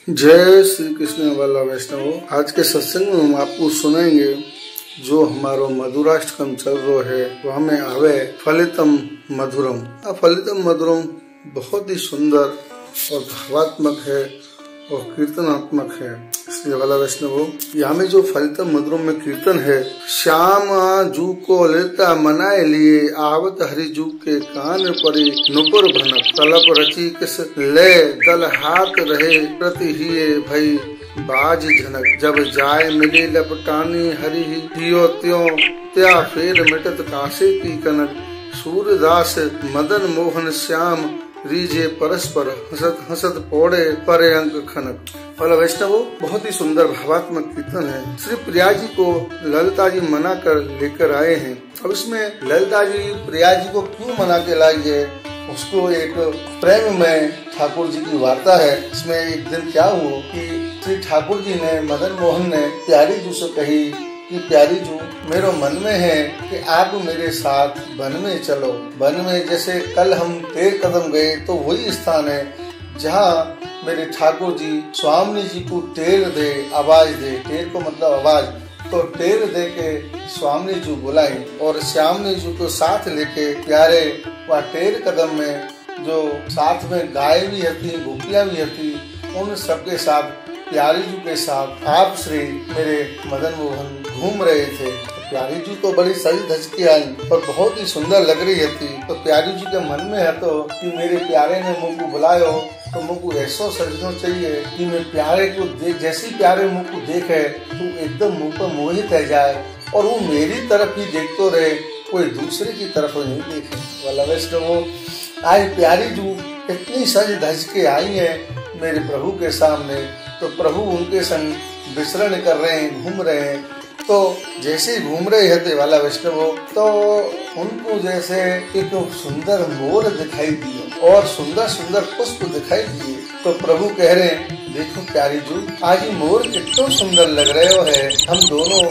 जय श्री कृष्ण वाला वैष्णव। आज के सत्संग में हम आपको सुनाएंगे जो हमारो मधुराष्टकम चल रहा है वो हमें आवे फलितम मधुरम। फलितम मधुरम बहुत ही सुंदर और भावात्मक है और कीर्तनात्मक है। इसलिए वाला वैष्णव यहाँ में जो फलितम मधुरम में कीर्तन है, श्याम जू को ललिता मनाए लिए आवत हरिजू के कान परी नुपुर भनक तलप रची किस ले दल हाथ रहे प्रति हिये भई बाज झनक। जब जाय मिली लपटानी हरि हियो त्यों त्या फेर मिटत कासे की कनक। सूरदास मदन मोहन श्याम रीजे परस्पर हसत हसत पौड़े परे अंक खनक। वाला वैष्णव बहुत ही सुंदर भावात्मक कीर्तन है। श्री प्रिया जी को ललिता जी मना कर लेकर आए हैं। अब इसमें ललिता जी प्रिया जी को क्यों मना के लाई है, उसको एक प्रेम में ठाकुर जी की वार्ता है। इसमें एक दिन क्या हुआ कि श्री ठाकुर जी ने मदन मोहन ने प्यारी जी से कही कि प्यारी जू मेरे मन में है कि आप मेरे साथ वन में चलो। वन में जैसे कल हम 13 कदम गए तो वही स्थान है जहाँ मेरे ठाकुर जी स्वामी जी को टेर दे आवाज दे। टेर को मतलब आवाज, तो टेर दे के स्वामी जी बुलाए और श्यामनी जी को साथ लेके प्यारे वह 13 कदम में जो साथ में गाय भी हती भूखिया भी हती उन सबके साथ प्यारी जी के साथ आप श्री मेरे मदन मोहन घूम रहे थे। तो प्यारी जी तो बड़ी सज धज के आई और बहुत ही सुंदर लग रही थी। तो प्यारी जी के मन में है तो कि मेरे प्यारे ने मुझको बुलायो तो मुझको ऐसा सजना चाहिए कि मैं प्यारे को देख, जैसे प्यारे मुझको देखे तो एकदम मुँह पर मोहित रह जाए और वो मेरी तरफ ही देखते रहे, कोई दूसरे की तरफ नहीं देखे। वाला वैष्णव आज प्यारी जी इतनी सज धज के आई है मेरे प्रभु के सामने, तो प्रभु उनके संग विचरण कर रहे हैं, घूम रहे हैं। तो जैसे ही घूम रहे थे वाला वैष्णव तो उनको जैसे एक सुंदर मोर दिखाई दिए और सुंदर सुंदर पुष्प दिखाई दिए। तो प्रभु कह रहे हैं देखो प्यारी जी आज ये मोर कितना सुंदर लग रहे हो है। हम दोनों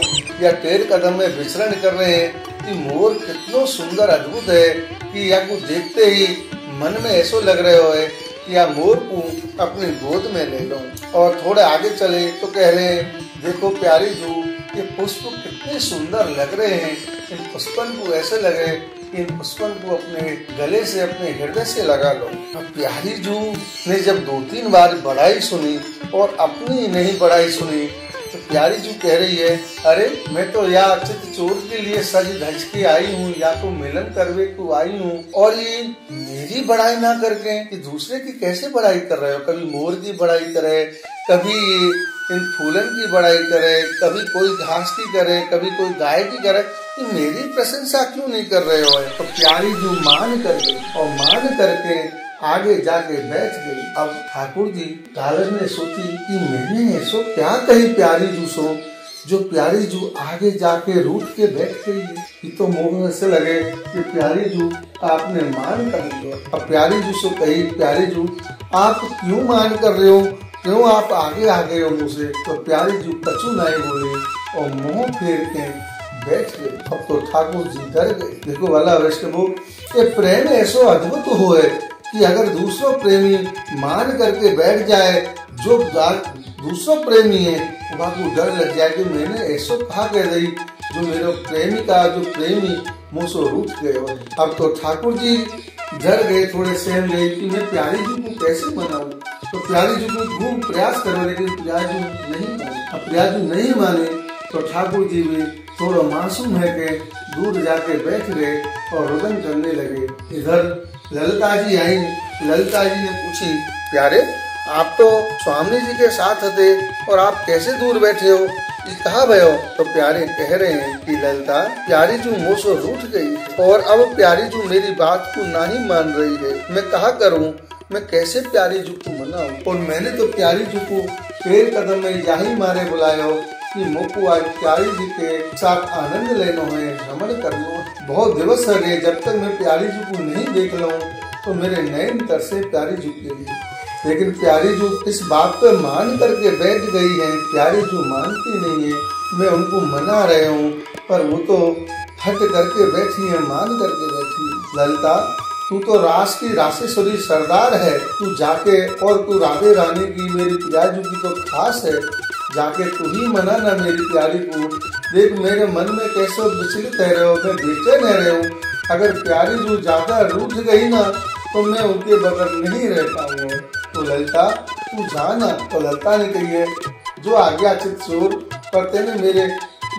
या 13 कदम में विचरण कर रहे हैं कि मोर कितना सुंदर अद्भुत है कि या को देखते ही मन में ऐसा लग रहे हो है या मोर को अपनी गोद में ले लो। और थोड़े आगे चले तो कह रहे हैं देखो प्यारी जी ये पुष्प कितने सुंदर लग रहे हैं। इन पुष्पन को ऐसे लगे कि इन पुष्पन को अपने गले से अपने हृदय से लगा लो। अब प्यारी जी ने जब 2-3 बार बढ़ाई सुनी और अपनी नहीं बढ़ाई सुनी तो प्यारी जी कह रही है अरे मैं तो यहाँ चित चोर के लिए सज धज के आई हूँ या तो मिलन करवे को आई हूँ और ये मेरी बढ़ाई ना करके कि दूसरे की कैसे बढ़ाई कर रहे हो। कभी मोर की बढ़ाई करे, कभी इन फूलन की बढ़ाई करे, कभी कोई घास की करे, कभी कोई गाय की करे, तो मेरी प्रशंसा क्यों नहीं कर रहे हो। तो प्यारी जी मान कर गई और मान करके आगे जाके बैठ गई। अब ठाकुर जी लालच ने सोची कि मैंने ऐसो क्या कही प्यारी जी सो जो प्यारी जी आगे जाके रूठ के बैठ गई है। तो मोह से लगे कि प्यारी जी आपने मान कर लिया। अब प्यारी जी से कही प्यारी जी आप क्यों मान कर रहे हो, क्यों आप आगे आ गए हो मुझसे। तो प्यारी जी कछु नहीं बोली और मुंह फेर के बैठ गए। अब तो ठाकुर जी डर गए। देखो वाला वैष्णव ये प्रेम ऐसा अद्भुत हो है कि अगर दूसरा प्रेमी मान करके बैठ जाए, जो दूसरा प्रेमी है वहाँ को डर लग जाए कि मैंने ऐसा कहा कह रही जो मेरा प्रेमी का जो प्रेमी मुझसे रूठ गए। अब तो ठाकुर जी डर गए, थोड़े सहम गए कि मैं प्यारी जी को कैसे मनाऊं। तो प्यारी जी को खूब प्रयास करो लेकिन प्यारी जी नहीं माने। अब प्यारी जी नहीं माने तो ठाकुर जी भी थोड़ा मासूम है के दूर जाके बैठ गए और रुदन करने लगे। इधर ललिता जी आई। ललिता जी ने पूछी प्यारे आप तो स्वामी जी के साथ थे और आप कैसे दूर बैठे हो, ये कहाँ गए हो। तो प्यारे कह रहे हैं कि ललिता प्यारी जी मुझसे रूठ गई और अब प्यारी जी मेरी बात को नहीं मान रही है। मैं कहा करूँ, मैं कैसे प्यारी जी को मनाऊं। और मैंने तो प्यारी जी को 13 कदम में यही मारे बुलाया हो कि मुझको आज प्यारी जी के साथ आनंद लेना है, रमण करना। बहुत दिवस है गए जब तक मैं प्यारी जी को नहीं देख लूं तो मेरे नैन तरसे प्यारी जी के लिए। लेकिन प्यारी जी इस बात पर मान करके बैठ गई है। प्यारी जी मानती नहीं है, मैं उनको मना रहे हूँ पर वो तो हट करके बैठी है, मान करके बैठी है। ललिता तू तो रास की रासेश्वरी सरदार है, तू जाके और तू राधे रानी की मेरी प्यारी की तो खास है, जाके तू ही मना ना मेरी प्यारी को। देख मेरे मन में कैसे विचलित है रहे हो, मैं बेचैन है रहे हूँ। अगर प्यारी जो ज्यादा रूठ गई ना तो मैं उनके बगैर नहीं रह पाऊंगा। तो ललिता तू जाना। तो ललिता ने कही है जो आज्ञा चित चोर पर तेने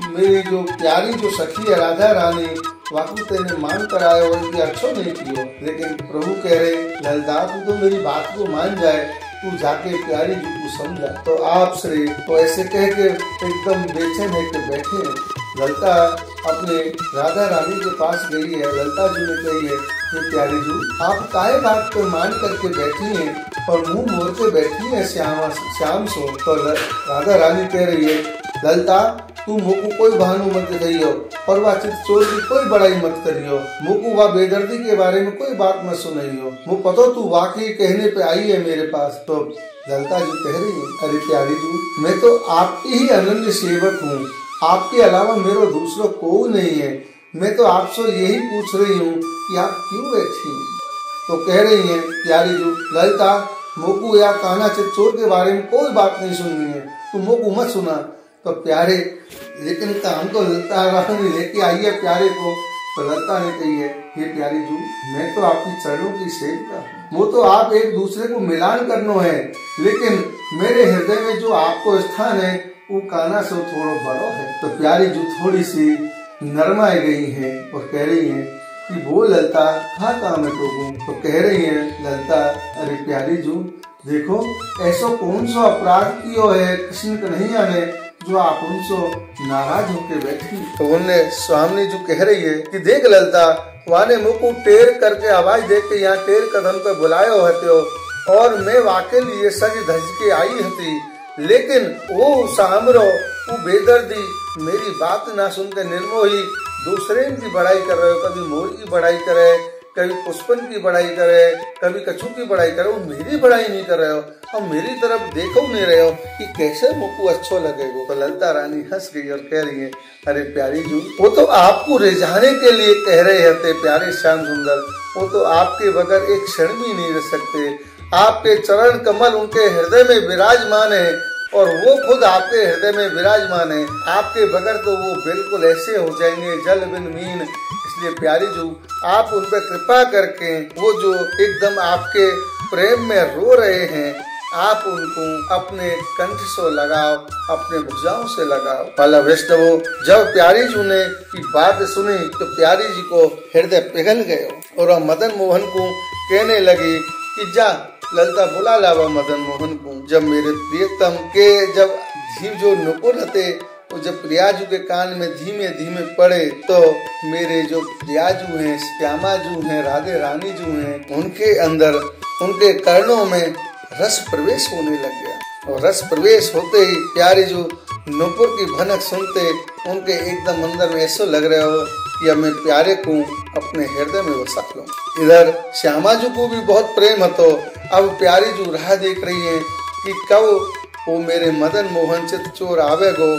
मेरी जो प्यारी जो सखी है राधा रानी वाकई तेने मान कर आए और इनकी अच्छो नहीं कियो। लेकिन प्रभु कह रहे ललिता तू तो मेरी बात को मान जाए, तू जाके प्यारी जी को समझा। तो आप श्री तो ऐसे कह के एकदम बेचैन है के बैठे हैं। ललिता अपने राधा रानी के पास गई है। ललिता जी ने कही है कि प्यारी जी आप काहे बात को मान करके बैठी हैं और मुंह मोड़ के बैठी है श्याम सो। तो राधा रानी कह रही है ललिता तू मुझको कोई बहानो मत दिखाइयो और वह चित चोर की कोई बड़ाई मत करियो, मुझको वह बेदर्दी के बारे में कोई बात मत सुनाइयो। मुझे पता तू वाकई कहने पे आई है मेरे पास। तो ललिता जी कह रही है अरे प्यारी जी मैं तो आपकी ही अनन्य सेवक हूँ, आपके अलावा मेरा दूसरा कोई नहीं है। मैं तो आपसे यही पूछ रही हूँ कि आप क्यों बैठी हैं। तो कह रही है प्यारी जी ललिता मोकू या कान्हा चित चोर के बारे में कोई बात नहीं सुननी है, तू मोकू मत सुना। तो प्यारे लेकिन काम तो ललिता रानी लेके आई है प्यारे को। तो ललिता ने कही है ये प्यारी जी मैं तो आपकी चरणों की सेविका हूँ, वो तो आप एक दूसरे को मिलान करनो है, लेकिन मेरे हृदय में जो आपको स्थान है वो कान्हा से थोड़ा बड़ो है। तो प्यारी जी थोड़ी सी नरमाई गई है और कह रही है कि वो ललिता हाँ काम है तो कह रही है ललिता अरे प्यारी जी देखो ऐसा कौन सा अपराध किया है कृष्ण कन्हैया ने जो आप उनसे नाराज होके बैठी। तो उन्होंने स्वामी जो कह रही है कि देख ललिता वाने मुँह को टेर करके आवाज दे के यहाँ टेर कदम पे बुलायो हते हो और मैं वाकई लिए सज धज के आई हती, लेकिन वो सामरो वो बेदर्दी मेरी बात ना सुनकर निर्मोही दूसरे की बड़ाई कर रहे हो, कभी मोर की बड़ाई करे, कभी पुष्पन की बड़ाई करे, कभी कछू की बड़ाई करे, वो मेरी बड़ाई नहीं कर रहे हो और मेरी तरफ देखो नहीं रहे हो कि कैसे मुझको अच्छो लगेगा। तो ललिता रानी हंस गई और कह रही है अरे प्यारी जी वो तो आपको रिझाने के लिए कह रहे थे प्यारे श्याम सुंदर, वो तो आपके बगैर एक क्षण भी नहीं रह सकते। आपके चरण कमल उनके हृदय में विराजमान है और वो खुद आपके हृदय में विराजमान है, आपके बगैर तो वो बिल्कुल ऐसे हो जाएंगे जल बिन मीन। इसलिए प्यारी जी आप उन पर कृपा करके वो जो एकदम आपके प्रेम में रो रहे हैं आप उनको अपने कंठ से लगाओ, अपने भुजाओं से लगाओ। वाला वैष्णवो जब प्यारी जी ने की बात सुनी तो प्यारी जी को हृदय पिघल गए और मदन मोहन को कहने लगी कि जा ललिता बुला लावा मदन मोहन को। जब मेरे प्रियतम के जब धीम जो नुपुर थे तो जब प्रियाजू के कान में धीमे धीमे पड़े तो मेरे जो प्रियाजू हैं श्यामा जू हैं राधे रानी जू हैं उनके अंदर उनके कर्णों में रस प्रवेश होने लग गया और रस प्रवेश होते ही प्यारे जो नुपुर की भनक सुनते उनके एकदम अंदर में ऐसा लग रहा हो कि अब मैं प्यारे को अपने हृदय में बसा लूं। इधर श्यामा जी को भी बहुत प्रेम હતો। अब प्यारी जो राह देख रही है कि कब वो मेरे मदन मोहन चित चोर आवेगो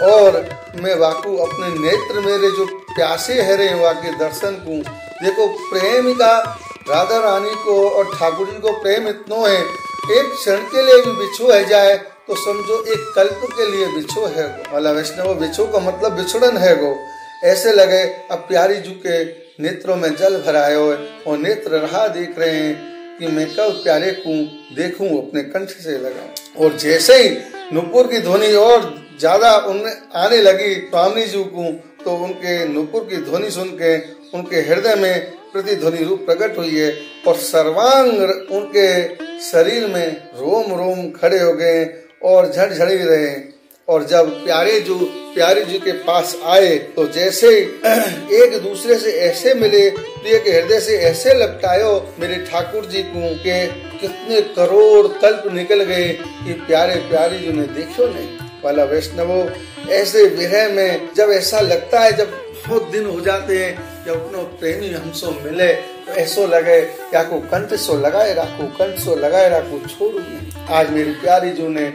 और मैं वाकू अपने नेत्र मेरे जो प्यासे है रहे वाके दर्शन को। देखो प्रेम का राधा रानी को और ठाकुर जी को प्रेम इतना है एक क्षण के लिए भी बिछो है जाए तो समझो एक कल्प के लिए बिछो है वाला वैष्णव बिछो का मतलब बिछड़न है गो। ऐसे लगे अब प्यारी जी के नेत्रों में जल भराए हुए और नेत्र राह देख रहे हैं कि मैं कब प्यारे को देखूं अपने कंठ से लगाऊं। और जैसे ही नुपुर की ध्वनि और ज्यादा उनमें आने लगी स्वामी जी को तो उनके नुपुर की ध्वनि सुन के उनके हृदय में प्रतिध्वनि रूप प्रकट हुई है और सर्वांग उनके शरीर में रोम रोम खड़े हो गए और झड़झड़ी रहे। और जब प्यारे जी के पास आए तो जैसे एक दूसरे से ऐसे मिले प्रिय के हृदय से ऐसे लपटायो मेरे ठाकुर जी को के कितने करोड़ कल्प निकल गए कि प्यारी जी ने देखो नहीं। वाला वैष्णवो ऐसे विरह में जब ऐसा लगता है जब बहुत दिन हो जाते हैं जब अपने प्रेमी हमसे मिले तो ऐसा लगे या को कंठ सो लगाए राखो छोड़ू नहीं। आज मेरी प्यारी जी ने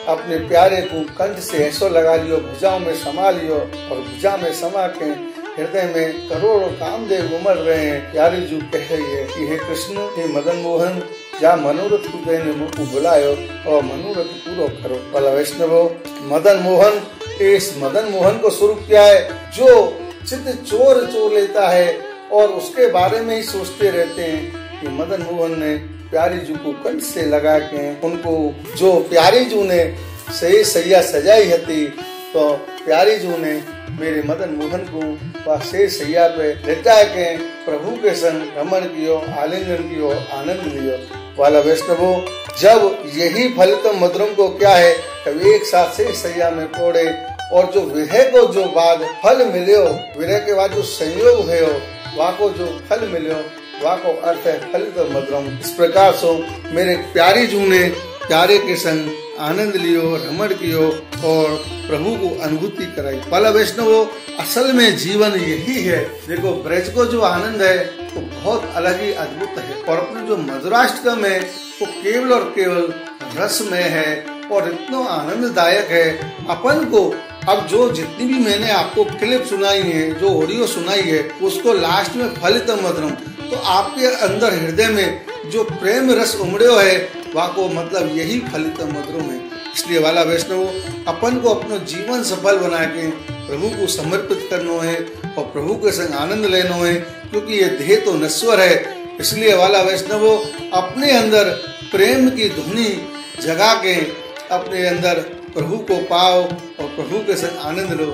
अपने प्यारे को कंठ से ऐसो लगा लियो भुजाओं में समा लियो और भुजा में समा के हृदय में करोड़ों कामदेव उमड़ रहे हैं। प्यारी जू कह रही है कि हे कृष्ण, हे मदन मोहन, जा मनोरथ ने मुझको बुलायो और मनोरथ पूरा करो। वाला वैष्णवो, मदन मोहन, इस मदन मोहन को स्वरूप क्या है? जो चित्त चोर चोर लेता है और उसके बारे में ही सोचते रहते हैं कि मदन मोहन ने प्यारी जू को कंठ से लगा के उनको, जो प्यारी जू ने सही सैया सजाई हती, तो प्यारी जू ने मेरे मदन मोहन को वह से सैया पे लेटा के प्रभु के संग रमण कियो, आलिंगन कियो, आनंद लियो। वाला वैष्णवो, जब यही फलितम मधुरम को क्या है, तब एक साथ से सैया में पौड़े और जो विरह को जो बाद फल मिले हो, विरह के बाद जो संयोग है वहाँ को जो फल मिले हो, वहाँ को अर्थ है फलितम मधुरम। इस प्रकार से मेरे प्यारी जू ने प्यारे के संग आनंद लियो, रमण कियो और प्रभु को अनुभूति कराई। वाला वैष्णवो, असल में जीवन यही है। देखो, ब्रज को जो आनंद है वो बहुत अलग ही अद्भुत है और अपने जो मधुराष्टकम है वो केवल और केवल रस में है और इतना आनंददायक है। अपन को अब जो जितनी भी मैंने आपको क्लिप सुनाई है, जो ऑडियो सुनाई है, उसको लास्ट में फलितम मधुरम, तो आपके अंदर हृदय में जो प्रेम रस उमड़ो है वह को मतलब यही फलितम मधुरम है। इसलिए वाला वैष्णव, अपन को अपना जीवन सफल बना के प्रभु को समर्पित करना है और प्रभु के संग आनंद लेना है, क्योंकि ये देह तो नश्वर है। इसलिए वाला वैष्णव, अपने अंदर प्रेम की ध्वनि जगा के अपने अंदर प्रभु को पाओ और प्रभु के संग आनंद लो।